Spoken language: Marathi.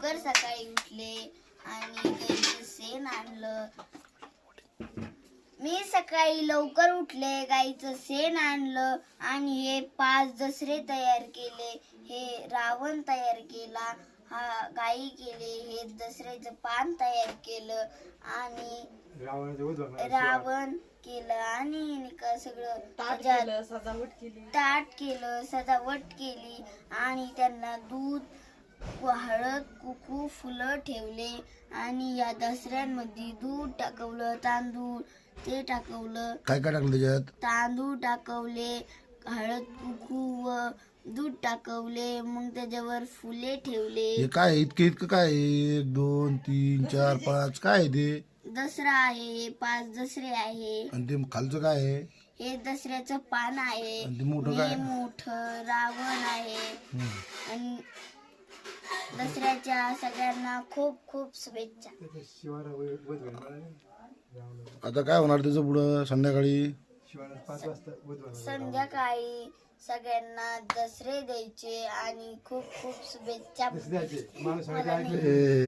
लवकर सकाळी उठले आणि गाईचं शेण आणलं. मी सकाळी लवकर उठले, गाईचं शेण आणलं आणि हे 5 दसरे तयार केले. हे रावण तयार केला, हा गाई केले, हे दसऱ्याचं पान तयार केलं आणि रावण केलं आणि सगळं ताट केलं, सजावट केली आणि त्यांना दूध, हळद, कुकू, फुलं ठेवले आणि या दसऱ्यांमध्ये दूध टाकवलं, तांदूळ ते टाकवलं. काय काय टाकलं त्याच्यात? तांदूळ टाकवले, हळद, कुकू व दूध टाकवले, मग त्याच्यावर फुले ठेवले. हे काय इतकं इतकं काय 1 2 3 4 5 काय आहे ते? दसरा आहे, 5 दसरे आहे. आणि ते खालचं काय आहे? हे दसऱ्याचं पान आहे. आणि ते मोठं काय? मोठं रावण आहे. आणि दसऱ्याच्या सगळ्यांना खूप खूप शुभेच्छा. आता काय होणार त्याचं पुढं संध्याकाळी? संध्याकाळी सगळ्यांना दसरे द्यायचे आणि खूप खूप शुभेच्छा.